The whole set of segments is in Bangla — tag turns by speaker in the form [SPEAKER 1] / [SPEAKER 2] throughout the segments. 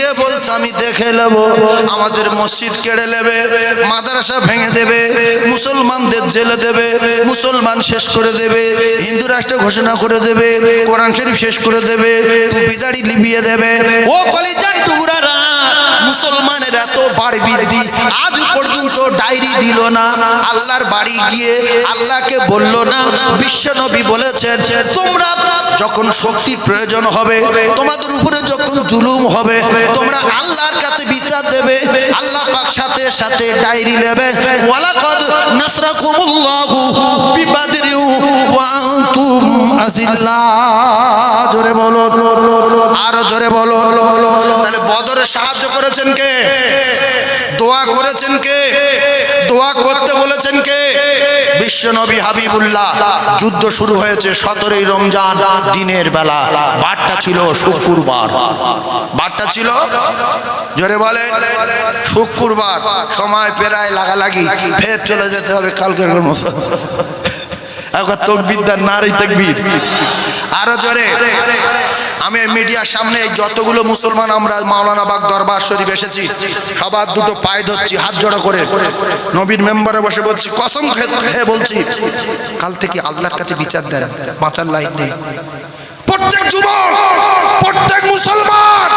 [SPEAKER 1] গিয়ে বলছে আমি দেখে নেব, আমাদের মসজিদ কেড়ে নেবে, মাদ্রাসা ভেঙে দেবে, মুসলমানদের জেলে দেবে, মুসলমান শেষ করে দেবে, হিন্দু রাষ্ট্র ঘোষণা করে দেবে, কোরআন শরীফ শেষ করে দেবে, টুপি দাড়ি লিবিয়ে দেবে। ও কলিজার টুকরারা, মুসলমানের এত বাড় বৃদ্ধি, আজ পর্যন্ত ডায়েরি দিল না, আল্লাহর বাড়ি গিয়ে আল্লাহকে বলল না। বিশ্ব নবী বলেছেন, তোমরা যখন শক্তির প্রয়োজন হবে, তোমাদের উপরে যখন জুলুম হবে, তোমরা আল্লাহর কাছে বিচার দেবে, আল্লাহ পাক সাথে সাথে ডায়েরি নেবে। ওয়ালাকাদ নাসরাকুমুল্লাহু বিবাদরি ওয়া আনতুম আযিল্লা। জোরে বলো, আরো জোরে বলো। তাহলে বদরে সাহায্য করেছেন কে? দোয়া করেছেন কে? দোয়া করতে বলেছেন কে? বিশ্ব নবী হাবিবুল্লাহ। যুদ্ধ শুরু হয়েছে 17ই রমজান দিনের বেলা, বারটা ছিল শুক্রবার। বারটা ছিল, জোরে বলেন, শুক্রবার। সময় প্রায় লাগালাগি, ফের চলে যেতে হবে কালকের মতো। একবার তাকবীর দেন, নারে তাকবীর। আরো জোরে। আমি মিডিয়ার সামনে যতগুলো মুসলমান আমরা মাওলানা বাগ দরবার শরীফ এসেছি, সবার দুটো পায়ে ধরছি, হাত জোড়া করে নবীর মেম্বারে বসে বলছি, কসম খেয়ে বলছি, কাল থেকে আল্লাহর কাছে বিচার দেন, বাঁচার লাইন নেই। প্রত্যেক যুবক, প্রত্যেক মুসলমান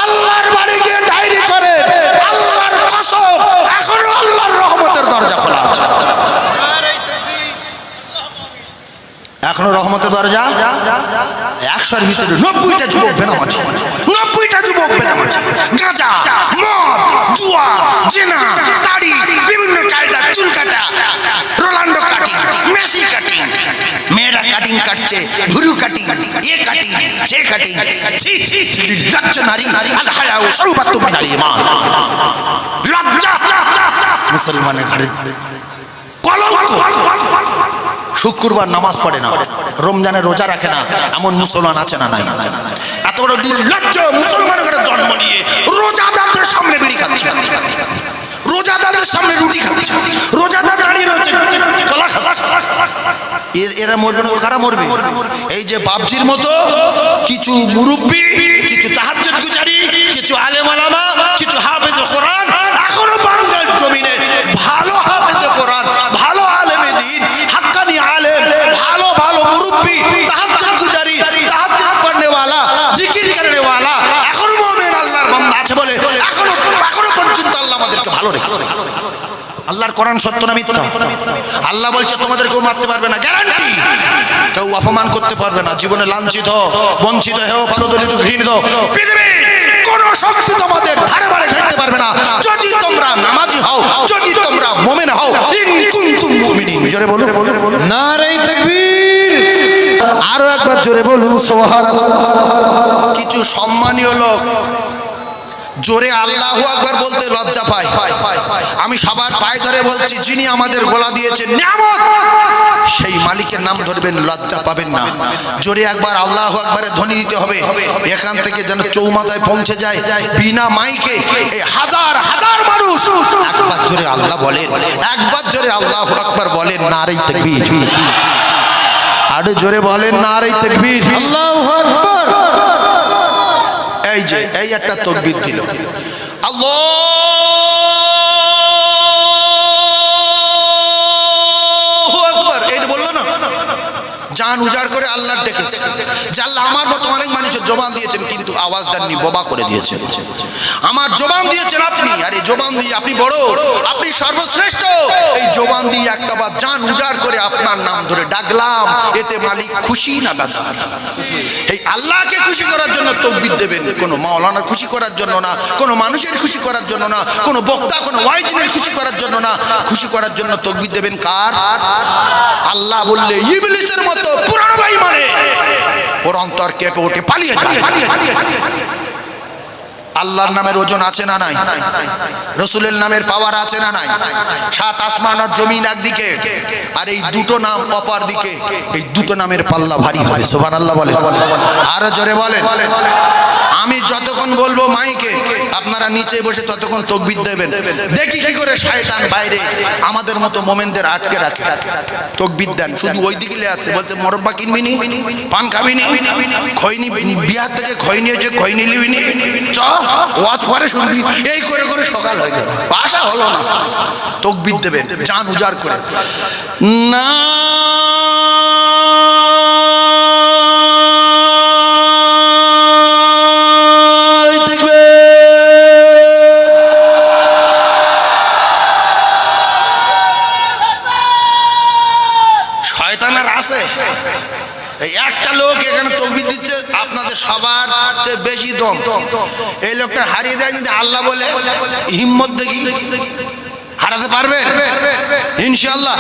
[SPEAKER 1] আল্লাহর বাড়ি গিয়ে ডায়েরি করে, আল্লাহর কসম এখনো আল্লাহর রহমতের দরজা খোলা আছে। এখনো রহমতের দরজা। 100-এর ভিতরে 90টা যুবক বেনামাজি, 90টা যুবক বেনামাজি। গাঁজা, মদ, জুয়া, জিনা, দাড়ি, বিভিন্ন কায়দা, চুল কাটা, রোনাল্ডো কাটিং, মেসি কাটিং, মেয়েরা কাটিং কাটছে, ভুরু কাটিং, এ কাটিং, সে কাটিং। লজ্জা নারী, আল হায়াউ শারবাতুম মিনাল ঈমান। লজ্জা মুসলমানের ঘরে কলঙ্ক। শুক্রবার নামাজ পড়ে না, রমজানের রোজা রাখে না, এমন মুসলমান আছে না নাই? এত বড় নির্লজ্জ মুসলমানের ঘরে জন্ম নিয়ে রোজাদারদের সামনে বিড়ি খাচ্ছে, রোজাদারদের সামনে রুটি খাচ্ছে, রোজাদার দাঁড়িয়ে রয়েছে কলা খাচ্ছে। এরা মরবে না, কারা মরবে? এই যে বাবজির মতো কিছু মুরব্বী, কিছু তাহাজ্জুদ গুজারি, কিছু আলেম ওলামা, কিছু হাফেজ কোরআন, এখনো বাংলার জমিনে ভালো হাফেজ কোরআন, ভালো আলেমে দ্বীন, হাক্কানি আলেম, ভালো ভালো মুরব্বী, তাহাজ্জুদ গুজারি, তাহাজ্জুদ পড়নে ওয়ালা, জিকির করনে ওয়ালা, এখনো মুমিন আল্লাহর বান্দা আছে বলে এখনো পর্যন্ত আল্লাহ আমাদেরকে ভালো রেখে। আল্লাহর কোরআন সত্য না মিথ্যা? আল্লাহ বলছে তোমাদের কেউ মারতে পারবে না, গ্যারান্টি। কেউ অপমান করতে পারবে না, জীবনে লাঞ্ছিত, বঞ্চিত হেও, পদদলিত, ঘৃণিত পৃথিবীর কোন শক্তি তোমাদের ধারে বারে ঘাটতে পারবে না, যদি তোমরা নামাজি হও, যদি তোমরা মুমিন হও। ইন কুনতুম মুমিনিন। জোরে বলুন, নারে তাকবীর। আরো একবার জোরে বলুন সুবহানাল্লাহ। কিছু সম্মানীয় লোক জোরে আল্লাহু আকবার বলতে লজ্জা পায়। আমি সবার পায়ে ধরে বলছি, যিনি আমাদের গলা দিয়েছেন নিয়ামত, সেই মালিকের নাম ধরবেন, লজ্জা পাবেন না। জোরে একবার আল্লাহু আকবারে ধ্বনি দিতে হবে, এখান থেকে যেন চৌমাথায় পৌঁছে যায় বিনা মাইকে এই হাজার হাজার মানুষ। একবার জোরে আল্লাহ বলেন, একবার জোরে আল্লাহু আকবার বলেন, নারে তাকবীর। আরো জোরে বলেন, নারে তাকবীর, আল্লাহু আকবার। এই যে এই একটা তাকবীর দিল, আল্লাহু আকবার, এই বললো না, জান উজাড় করে আল্লাহ ডেকেছে। যে আল্লাহ আমার মতো অনেক মানুষের জবান দিয়েছেন, কিন্তু আওয়াজ দেননি, বোবা করে দিয়েছেন। আমার জবান দিয়েছেন আপনি, আর এই জবান দিয়ে আপনি বড়, আপনি সর্বশ্রেষ্ঠ। এই জবান দিয়ে একটা বার জান উজাড় করে আপনার নাম ধরে ডাকলাম, এতে মালিক খুশি না বেজার? এই আল্লাহকে খুশি করার জন্য তাকবীর দেবেন, কোনো মাওলানার খুশি করার জন্য না, কোনো মানুষের খুশি করার জন্য না, কোনো বক্তা, কোনো ওয়াইজিনের খুশি করার জন্য না, খুশি করার জন্য তাকবীর দেবেন কার? আল্লাহ বললে ইবলিসের মতো পুরানো ভাই মানে ওর অন্তর কেঁপে ওঠে, পালিয়ে যায়। আল্লাহর নামের ওজন আছে না নাই? রসুলের নামের পাওয়ার আছে না নাই? সাত আসমান আর জমিন একদিকে, আর এই দুটো নাম অপর দিকে। এই দুটো নামের পাল্লা ভারী হবে। সুবহানাল্লাহ বলেন, আরো জোরে বলেন। আমি যতক্ষণ বলবো মাইকে, আপনারা নিচে বসে ততক্ষণ তাকবীর দেবেন। দেখি কি করে শয়তান বাইরে আমাদের মতো মোমেনদের আটকে রাখে। তাকবীর দেন, শুধু ওই দিকে আছে, বলছে মরব্বা কিনবি নি, পান খাবি নি, খৈনি বিহার থেকে খৈনি হয়েছে, খৈনি নিবি নি, চ ওয়াজ পরে শুনবি। এই করে করে সকাল হয়ে গেল, আশা হলো না। তাকবীর দেবেন জান উজাড় করে না। একটা লোক এখানে তাকবীর দিচ্ছে, আপনাদের সবার চেয়ে বেশি দম এই লোকটা হারিয়ে দেয় যদি আল্লাহ বলে। হিম্মত দেখি হারাতে পারবে ইনশাআল্লাহ।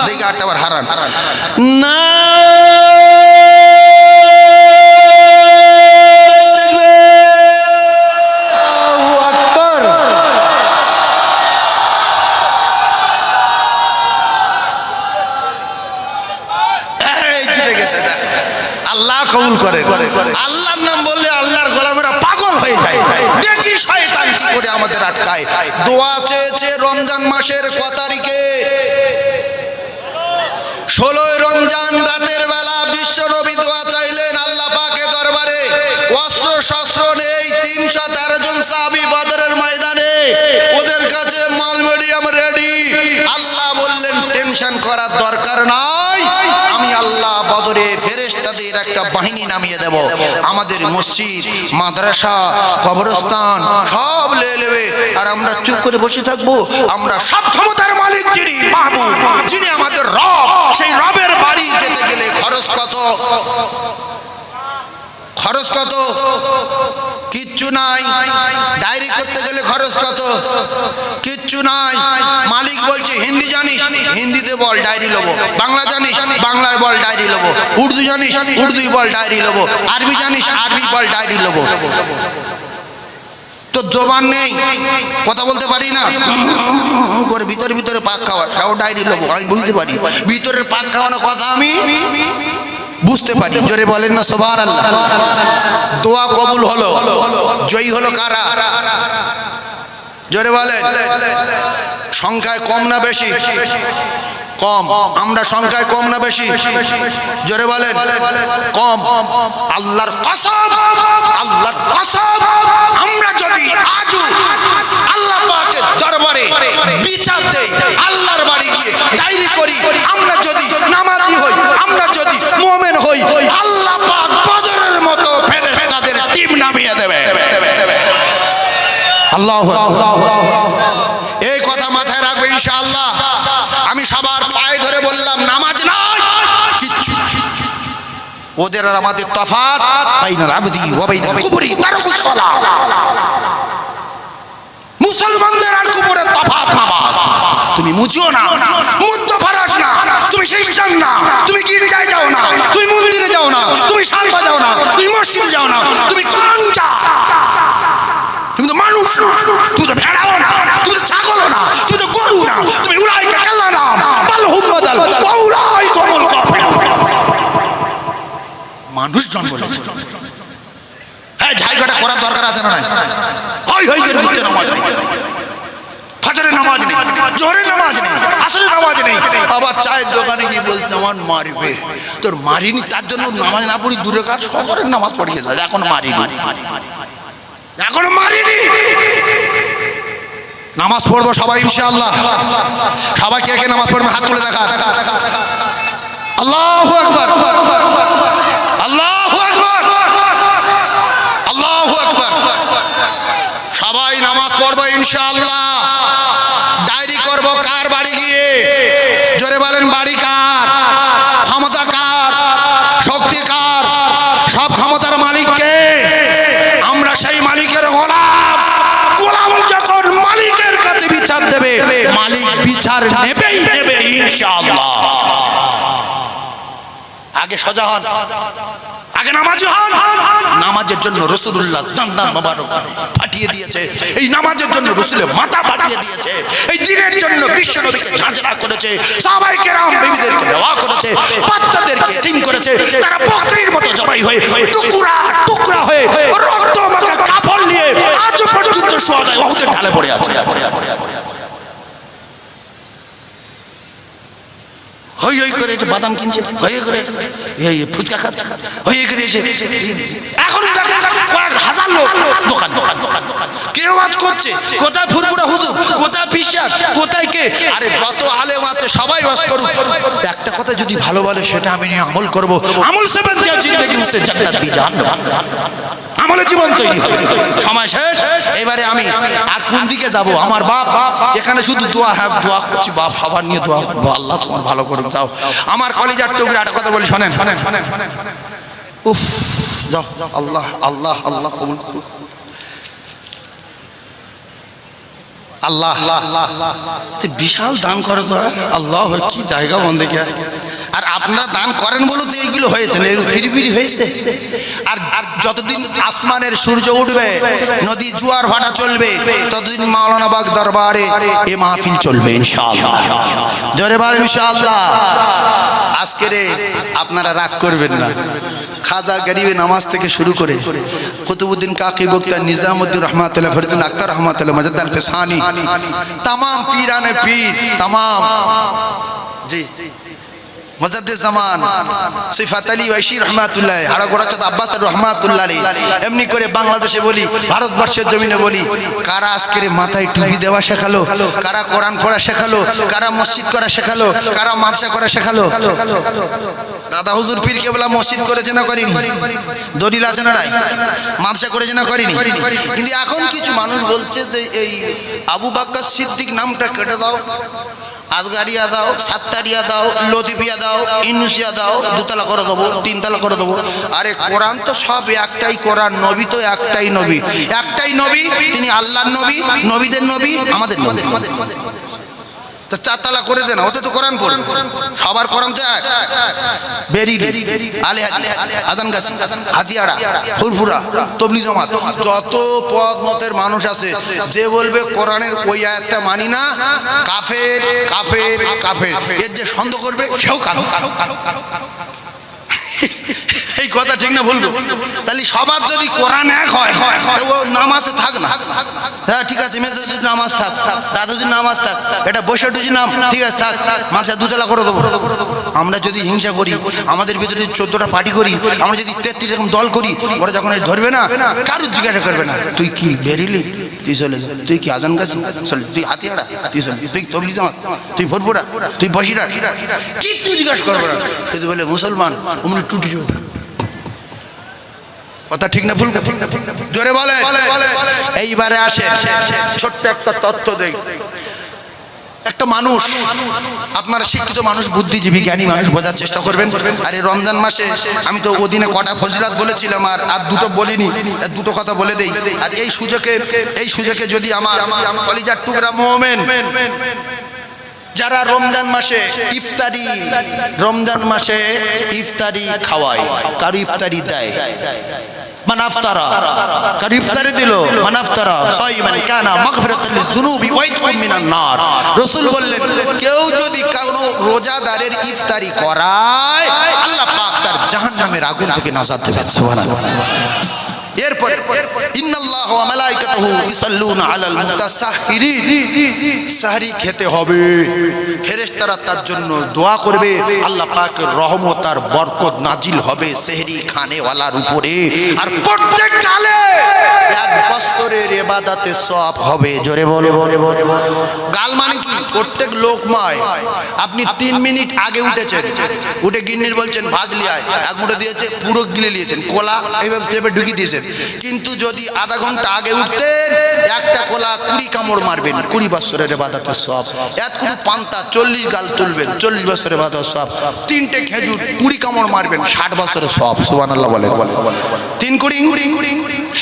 [SPEAKER 1] দেখি আটটা বার হারান না। আল্লাহ কবুল করে। আল্লাহর নাম বললে আল্লাহর গোলামেরা পাগল হয়ে যায়। দেখি শয়তান কি করে আমাদের আটকায়। দোয়া চেয়েছে রমজান মাসের ক তারিখে? 16 রমজান রাতের বেলা বিশ্ব নবী দোয়া চাইলেন আল্লাহ পাকের দরবারে। অস্ত্র শস্ত্র নেই, 313 জন সাহাবী বদরের ময়দানে, ওদের কাছে মাল মিডিয়াম রেডি। আল্লাহ বললেন টেনশন করার দরকার নাই, আমি আল্লাহ বদরে ফেরেশতাদের একটা বাহিনী নামিয়ে দেব। আমাদের মসজিদ, মাদ্রাসা, কবরস্থান সব লে নেবে, আর আমরা চুপ করে বসে থাকবো। আমরা সব ক্ষমতার মালিক যিনি মাহবুব, যিনি আমাদের রব, সেই রবের বাড়ি যেতে গেলে খরচ কত? খরচ কত? কিচ্ছু নাই। ডায়েরি করতে গেলে খরচ কত? কিচ্ছু নাই। মালিক বলছে হিন্দি জানিস, হিন্দিতে বল ডায়েরি নেবো। বাংলা জানিস, বাংলায় বল ডায়েরি নেবো। উর্দু জানিস, উর্দুই বল ডায়েরি নেবো। আরবি জানিস, আরবি বল ডায়েরি নেবো। তো জবান নেই, কথা বলতে পারি না, করে ভিতরে ভিতরে পাক খাওয়া, সেও ডায়েরি নেবো। আমি বুঝতে পারি ভিতরের পাক খাওয়ানোর কথা আমি বুঝতে পারি। জোরে বলেন না সুবহানাল্লাহ। দোয়া কবুল হলো, জয়ী হলো কারা? জোরে বলেন। সংখ্যায় কম না বেশি? কম। আমরা সংখ্যায় কম না বেশি? জোরে বলেন। কম। আল্লাহর কসম, আল্লাহর কসম, আমরা যদি আজও আল্লাহ পাকের দরবারে বিচার দেই, আল্লাহর বাড়ি গিয়ে ডায়েরি করি, আমরা যদি নামাজি হই, আমরা যদি মুমিন হই, আল্লাহ পাক বদরের মতো ফেরেশতাদের টিম নামিয়ে দেবে। আল্লাহু আকবার। এই কথা মাথায় রাখবে ইনশাআল্লাহ। আমি সবার পায়ে ধরে বললাম নামাজ নাই কিচ্ছু। ওদের আর আমাদের তফাত বাইনাল আবদি ওয়া বাইনাল কুবরি তারকুস সালাহ। মুসলমানদের আর কুবরের তফাত নামাজ। তুমি মুজিও না, মুদ্দ ফারাস না, তুমি খ্রিস্টান না, তুমি গির্জায় যাও না, তুমি মন্দিরে যাও না, তুমি সালবা যাও না, তুমি মসজিদে যাও না, তুমি কোরআন যা। তুমি তো মানুষ না, তুমি তো ভেড়াও না, তুমি তো ছাগলও না, তুমি তো গরু না, তুমি উলাইকা কাল্লানাম বাল হুম বাদাল ওয়া উলাইকুমুল কাফিরুন। মানুষ জন্ম নিয়েছে। হ্যাঁ, জায়গাটা করার দরকার আছে না? নাই হই হই করে হচ্ছে নামাজ নেই, ফজরের নামাজ নেই, জোহরের নামাজ নেই, আসরের নামাজ নেই। আবার চায়ের দোকানে গিয়ে বলছে আমার মারবে। তোর মারিনি তার জন্য নামাজ না পড়ি দূরে কাজ, ফজরের নামাজ পড়িয়েছে, এখন মারিনি, এখনো মারিনি। নামাজ পড়বো সবাই ইনশাআল্লাহ। সবাই কে কে নামাজ পড়বে হাত তুলে দেখা। আল্লাহু আকবার, আল্লাহু আকবার, আল্লাহু আকবার। সবাই নামাজ পড়বো ইনশাআল্লাহ। ডায়েরি করবো কার বাড়ি গিয়ে। জোরে বলেন বাড়ি কার? ক্ষমতা কার? শক্তি কার? সব ক্ষমতার মালিক কে? আমরা সেই মালিকের গোলাম। গোলাম যখন মালিকের কাছে বিচার দেবে, মালিক বিচার নেবেই নেবে ইনশাআল্লাহ। আগে সজা হন, আগে নামাজি হন। নামাজের জন্য রাসূলুল্লাহ দান মোবারক পাঠিয়ে দিয়েছে, এই নামাজের জন্য রাসূলের মাথা পাঠিয়ে দিয়েছে, এই দিনের জন্য বিশ্ব নবীকে ঝাঁঝরা করেছে, সাহাবায়ে কেরাম বিবিদেরকে দোয়া করেছে, বাচ্চাদেরকে এতিম করেছে। তারা বকরির মতো জবাই হয়ে টুকরা টুকরা হয়ে রক্ত মাখা কাপড় নিয়ে আজ পর্যন্ত সোহাদায় ওহুদের ঢালে পড়ে আছে। হই হই করে বাদাম কিনছে, হই হই করে ফুচকা খাচ্ছে, হই হই করে এসে এখন দেখেন কয়েক হাজার লোক দোকান দোকান দোকান কেউ আজ করছে, কোথায় ফুরফুরা হুজুর, কোথায় বিশ্বাস, কোথায় কে, আরে যত আলেম আছে সবাই ওয়াজ করুক, একটা কথা যদি ভালো বলে সেটা আমি নিয়ে আমল করব, আমল সে বন গয়া জিন্দেগি উসে জান্নাত ভি জাহান্নাম, আমলে জীবন তৈরি হবে। সময় শেষ, এবারে আমি আর কোন দিকে যাব? আমার বাপ এখানে শুধু দোয়া, হ্যাঁ দোয়া করছি, বাপ সবার নিয়ে দোয়া করবো, আল্লাহ তোমার ভালো করুক। যাও আমার কলিজার টুকরা একটা কথা বলি শোনেন, উফ যাও আল্লাহ আল্লাহ আল্লাহ কবুল করুক। আল্লাহ বিশাল দান করে তো আল্লাহ, কি জায়গা বন্ধে কে, আর আপনারা দান করেন বলে তো এইগুলো হয়েছে, ফিরি হয়েছে। আর যতদিন আসমানের সূর্য উঠবে, নদী জোয়ার ভাটা চলবে, ততদিন মাওলানা বাগ দরবারে এ মাহফিল চলবে ইনশাআল্লাহ। জোরে বলেন ইনশাআল্লাহ। আজকে রে আপনারা রাগ করবেন না, খাজা গরিবে নামাজ থেকে শুরু করে কুতুবউদ্দিন কাকি বক্তা, নিজামউদ্দিন রহমাতুল্লাহ, ফরিদুল আক্তার রহমাতুল্লাহ, মজদ আল ফিসানি, तमाम पीराने पीर, तमाम जी मजद जमान सिफात अली वैशी रहमातुल्लाह, हाड़ागोड़ा चौथ अब्बास रहमातुल्लाह एमनी करे बांग्लादेशे बोली, भारतवर्षेर जमीने बोली, कारा आजके माथाय टुपी देवा शेखालो, कारा कुरान पढ़ा शेखालो, कारा मस्जिद करा शेखालो, कारा माद्रासा करा शेखालो। दादा हुजूर पीर केबला मस्जिद करेছে না করেনি? দলিল আছে না নাই? মাদ্রাসা করেছে না করেনি? কিন্তু এখন কিছু মানুষ বলছে যে এই আবু বকর সিদ্দিক নামটা কেটে দাও, আজগারিয়া দাও, সাত্তারিয়া দাও, লতিফিয়া দাও, ইনুসিয়া দাও, দুতলা করে দেবো, তিনতলা করে দেবো। আরে কোরআন তো সব একটাই কোরআন, নবী তো একটাই নবী, একটাই নবী, তিনি আল্লাহর নবী, নবীদের নবী, আমাদের নবী। তো চারতলা করে দেন, ওতে তো কোরআন পড়ে, সবার কোরআন তো এক। বেরিলি, আলে হাদিস, আদানগাছি, হাতিয়াড়া, ফুরফুরা, তবলিগ জামাত, যত পদ মতের মানুষ আছে, যে বলবে কোরআনের ওই আয়াতটা মানি না, কাফের কাফের কাফের, এর যে সন্দেহ করবে সেও কাফের। এই কথা ঠিক না ভুলবো? তাহলে সবার যদি কোরআন এক হয় তো ও নামাজে থাক না, হ্যাঁ ঠিক আছে, মেজুজির নামাজ থাক, দাদুজির নামাজ থাক, এটা বৈশাখুজির নাম ঠিক আছে থাক, মাঝে দুতলা করে দেবো। আমরা যদি হিংসা করি, আমাদের ভিতরে 14টা পার্টি করি, আমরা যদি 33 রকম দল করি, ওরা যখন ধরবে না, কারোর জিজ্ঞাসা করবে না তুই কি বেরিলি, তুই চলে যা, তুই কি আজান গাছি চল, তুই হাতিয়াড়া তুই চল, তুই তবলিগ জামাত, তুই ফুরফুরা, তুই বসিরা, কিচ্ছু জিজ্ঞাসা করবে না। যদি বলে মুসলমান অমনি টুটি কথা ঠিক না ভুল? জোরে বলে। এইবারে আসে ছোট্ট একটা তথ্য দেই। একটা মানুষ, আপনারা শিক্ষিত মানুষ, বুদ্ধিজীবী জ্ঞানী মানুষ, বোঝার চেষ্টা করবেন। আর এই রমজান মাসে আমি তো ওদিনে কটা ফজিলাত বলেছিলাম, আর দুটো বলিনি, দুটো কথা বলে দেই। আর এই সুযোগে যদি আমার কলিজার টুকরা মুমিন যারা রমজান মাসে ইফতারি খাওয়ায়, কারো ইফতারি দেয়, মানাফতারা কারো ইফতারি দিল, মানাফতারা সাইমান কানা মাগফিরাতাল লিযুনুবি ওয়া ইতকুম মিনান নার। রাসূল বললেন, কেউ যদি কোনো রোজাদারের ইফতারি করায়, আল্লাহ পাক তার জাহান্নামের আগুন থেকে নাজাত দেবেন। সুবহানাল্লাহ। এরপর ইন্নাল্লাহু ওয়া মালাইকাতুহু ইসাল্লুনা আলাল মুতাসাহহিরিন, সাহরি খেতে হবে, ফেরেশতারা তার জন্য দোয়া করবে, আল্লাহ পাকের রহমত আর বরকত নাজিল হবে সেহরি খানেওয়ালার উপরে, আর প্রত্যেক কালে 1 বছরের ইবাদতে সওয়াব হবে। জোরে বলে। গাল মানে কি? প্রত্যেক লোকমায় আপনি 3 মিনিট আগে উঠেছেন, উঠে গিন্নির বলছেন ভাত লিয়ায়, এক মুঠো দিয়েছে, পুরো গিলে নিয়েছেন, কোলা এইভাবে চেপে ঢুকিয়ে দিয়েছেন। কিন্তু যদি আধা ঘন্টা আগে উঠতেন, একটা কোলা 20 কামড় মারবেন, 20 বছরের ইবাদতের সওয়াব। এক কুড়ি পান্তা 40 গাল তুলবেন, 40 বছরের ইবাদতের সওয়াব। 3টে খেজুর 20 কামড় মারবেন, 60 বছরের সওয়াব। সুবহানাল্লাহ বলেন। 3 কুড়ি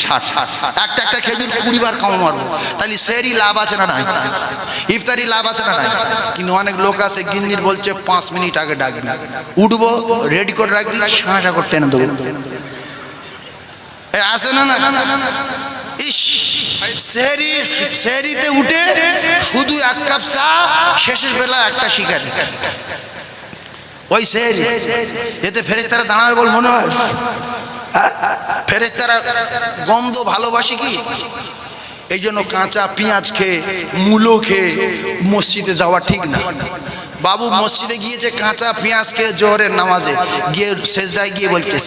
[SPEAKER 1] 60, একটা খেজুর 20 বার কামড় মারবো। তাহলে সেহরি লাভ আছে না নাই? ইফতারি লাভ আছে না নাই? কিন্তু অনেক লোক আছে, গিন্নির বলছে 5 মিনিট আগে ডাকবি, উঠবো, রেডি করে রাখবি, শাঁসা করে টেনে দেবো, আছে না? ইস, সেহরিতে উঠে শুধু 1 কাপ চা, শেষের বেলা একটা শিকারি, ওই সেহরি। এতে ফেরেশতারা দাঁড়াবে বল মনে হয়? ফেরেশতারা গন্ধ ভালোবাসে কি? এই যে জন্য কাঁচা পেঁয়াজ খেয়ে মূলো খেয়ে মসজিদে যাওয়া ঠিক না। বাবু মসজিদে গিয়েছে কাঁচা পেঁয়াজ খেয়ে জোহরের নামাজে গিয়ে সেজদায় গিয়ে বলছে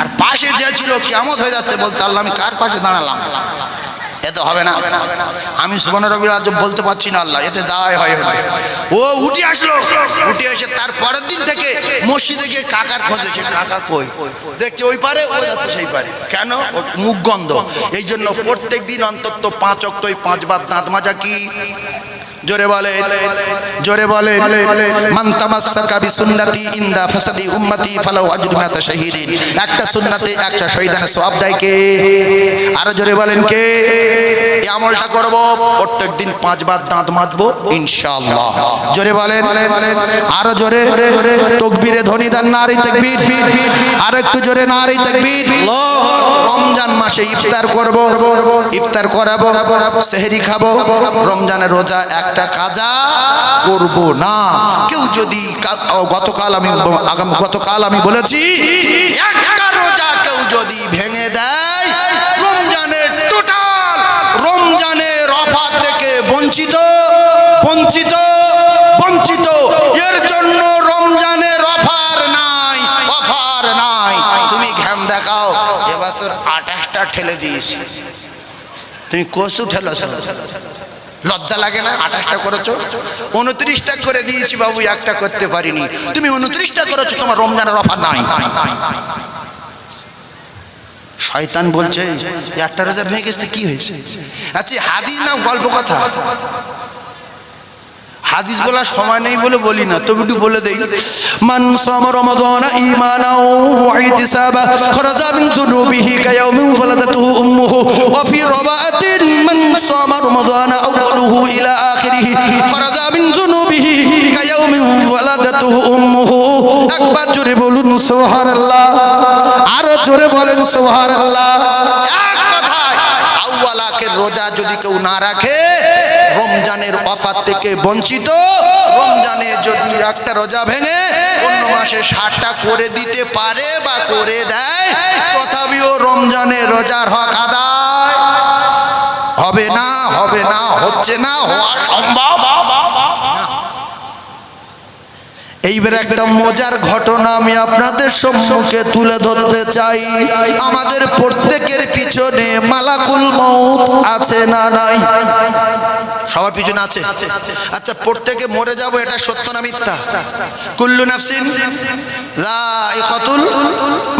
[SPEAKER 1] আর পাশে যে ছিল কিয়ামত হয়ে যাচ্ছে, বলছে আল্লাহ আমি কার পাশে দাঁড়ালাম, এতে হবে না, আমি সুবহান রাব্বিল আযম বলতে পারছি না আল্লাহ, এতে যাওয়াই হয়। ও উঠে আসলো, উঠে এসে তার পরের দিন থেকে মসজিদে গিয়ে কাকার খোঁজেছে, কাকা কই, দেখছে ওই পারে, ও যাচ্ছে সেই পারে, কেন মুখ গন্ধ। এই জন্য প্রত্যেক দিন অন্তত 5 ওয়াক্ত 5 বার দাঁত মাজা কি জোরে বলে, জোরে বলে, মান তামাসসাকা বিসুন্নতি ইনদা ফাসাদি উম্মতি ফালাউ আজরু মিআতা শাহীদিন। একটা সুন্নাতে 100 শহীদানের সওয়াব দেয় কে? আর জোরে বলেন কে? এই আমলটা করব, প্রত্যেক দিন 5 বার দাঁত মাজবো ইনশাআল্লাহ। জোরে বলেন, আর জোরে তাকবীরে ধ্বনি দেন, নারী তাকবীর, আর একটু জোরে নারী তাকবীর। রমজান মাসে ইফতার করব, ইফতার করাবো, সেহরি খাবো, রমজানের রোজা একটা কাজা করব না। কেউ যদি গতকাল আমি বলেছি একটা রোজা কেউ যদি ভেঙে দেয়, রমজানের টোটাল রমজানের অফার থেকে বঞ্চিত বঞ্চিত বঞ্চিত। এর জন্য রমজানের অফার নাই, অফার নাই। তুমি ঘাম দেখাও, এবছর 28টা ঠেলে দিয়েছি, তুমি কসু ঠেলেছ, লজ্জা লাগে না? 28টা করেছো, 29টা করে দিয়েছি বাবু, একটা করতে পারিনি। তুমি 29টা করেছো, তোমার রমজানের অফার নাই। শয়তান বলছে একটা রোজা ভেঙে গেছে, কি হয়েছে? আচ্ছা হাদিস না গল্প কথা? হাদিস বলার সময় নেই বলে বলি না, তবে একটু বলে দেই। মান সামা রমাদান ঈমানাও ওয়া ইহতিসাবা খারাজা মিন যুনুবিহি কায়াউমিন ওয়ালাদাতুহু উম্মুহু ওয়া ফি রাওয়াতিন মান সামা রমাদান আউয়ালুহু ইলা আখিরিহি খারাজা মিন যুনুবিহি কায়াউমিন ওয়ালাদাতুহু উম্মুহু। একবার জোরে বলুন সুবহানাল্লাহ, আরো জোরে বলেন সুবহানাল্লাহ। এক কথায় আউয়ালাকের রোজা যদি কেউ না রাখে, রমজানের অফার থেকে বঞ্চিত। রমজানে যদি একটা রোজা ভেঙে অন্য মাসে 60টা করে দিতে পারে বা করে দেয়, তথাপিও রমজানের রোজার হক আদায় হবে না, হবে না, হচ্ছে না, হওয়া সম্ভব। এইবার একটা মজার ঘটনা আমি আপনাদের সম্মুখে তুলে ধরতে চাই। আমাদের প্রত্যেকের পিছনে মালাকুল মউত আছে না নাই? সবার পিছনে আছে। আচ্ছা প্রত্যেকে মরে যাব, এটা সত্য না মিথ্যা? কুল্লু নাফসিন যায়িকাতুল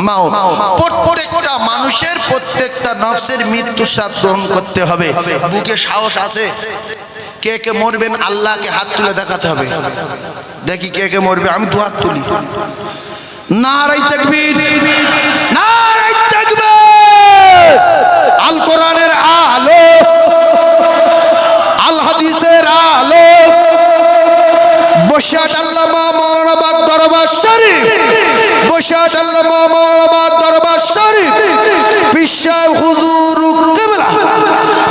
[SPEAKER 1] মাউত। প্রত্যেকটা মানুষের, প্রত্যেকটা নফসের মৃত্যু স্বাদ গ্রহণ করতে হবে। বুকে সাহস আছে? কে কে মরবেন আল্লাহকে হাত তুলে দেখাতে হবে, দেখি কে কে মরবে। আমি দু হাত তুলি, নারায়ে তাকবীর, নারায়ে তাকবীর। আল কোরআনের আলো, আল হাদিসের আলো, বসিয়াট আল্লামা মাওলানা বাগ দরবার শরীফ, বসিয়াট আল্লামা মাওলানা বাগ দরবার শরীফ, পীর সাহেব হুজুর কিবলা,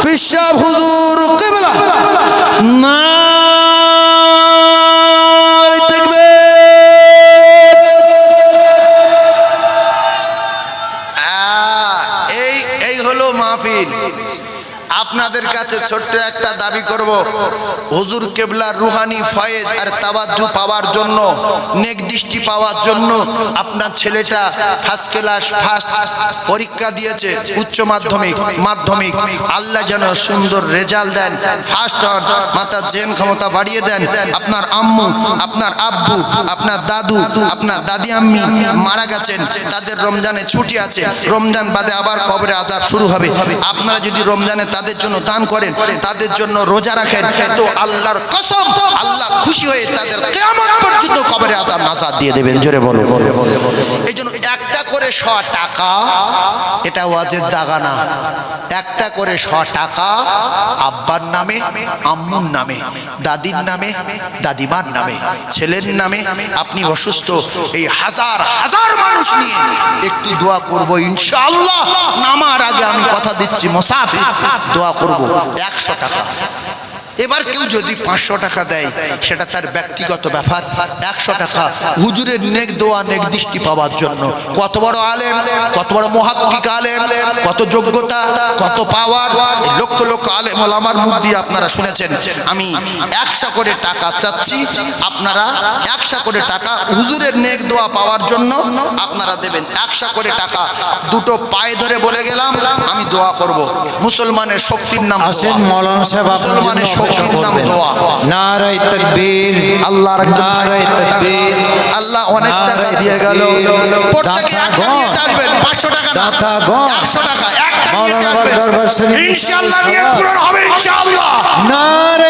[SPEAKER 1] পীর সাহেব হুজুর কিবলা। নারায়ে তাকবীর। এই হলো মাহফিল। আপনাদের কাছে ছোট্ট একটা দাবি করব, হুজুর কেবলার রুহানি ফয়েজ আর তাওয়াজ্জু পাওয়ার জন্য, নেক দৃষ্টি পাওয়ার জন্য আপনার ছেলেটা ফার্স্ট ক্লাস ফার্স্ট পরীক্ষা দিয়েছে, উচ্চ মাধ্যমিক মাধ্যমিক। আল্লাহ যেন সুন্দর রেজাল্ট দেন, ফার্স্ট হন, মাতার জেন ক্ষমতা বাড়িয়ে দেন। আপনার আম্মু, আপনার আব্বু, আপনার দাদু, আপনার দাদি আম্মি মারা গেছেন, তাদের রমজানে ছুটি আছে, রমজান বাদে আবার কবরে আযাব শুরু হবে। আপনারা যদি রমজানে তাদের জন্য দান করেন, তাদের জন্য রোজা রাখেন, তো আল্লাহর কসম আল্লাহ খুশি হয়ে তাদের কিয়ামত পর্যন্ত কবরে আযাব নাজাত দিয়ে দেবেন। জোরে বলো। এই জন্য একটা করে 100 টাকা, এটা ওয়াজের জায়গা না, একটা করে 100 টাকা আব্বার নামে, আম্মুর নামে, দাদির নামে, দাদিমার নামে, ছেলের নামে। আপনি অসুস্থ, এই হাজার হাজার মানুষ নিয়ে একটু দোয়া করব ইনশাআল্লাহ। নামার আগে আমি কথা দিচ্ছি, মুসাফির দোয়া করব 100 টাকা, এবার কেউ যদি 500 টাকা দেয় সেটা তার ব্যক্তিগত ব্যাপার। 100 টাকা হুজুরের নেক দোয়া নেক দৃষ্টি পাওয়ার জন্য। কত বড় আলেম, কত বড় মুহাক্কিক আলেম, কত যোগ্যতা, কত পাওয়ার, লক্ষ লক্ষ আলেম ওলামার মুখ দিয়ে আপনারা শুনেছেন। আমি 100 করে টাকা চাচ্ছি, আপনারা 100 করে টাকা হুজুরের নেক দোয়া পাওয়ার জন্য আপনারা দেবেন। 100 করে টাকা দুটো পায়ে ধরে বলে গেলাম আমি দোয়া করব। মুসলমানের শক্তির নাম
[SPEAKER 2] আসেন মাওলানা সাহেব,
[SPEAKER 1] মুসলমানের শক্তির নাম দোয়া।
[SPEAKER 2] নারায়ে তাকবীর,
[SPEAKER 1] আল্লাহর
[SPEAKER 2] নারায়ে তাকবীর।
[SPEAKER 1] আল্লাহ অনেক টাকা দিয়ে গেল, প্রত্যেকে একটা নিয়ে আসবেন। 500 টাকা না, 100 টাকা একটা নিয়ে আসবেন। ইনশাআল্লাহ নিয়ত পূরণ হবে ইনশাআল্লাহ।
[SPEAKER 2] নারায়ে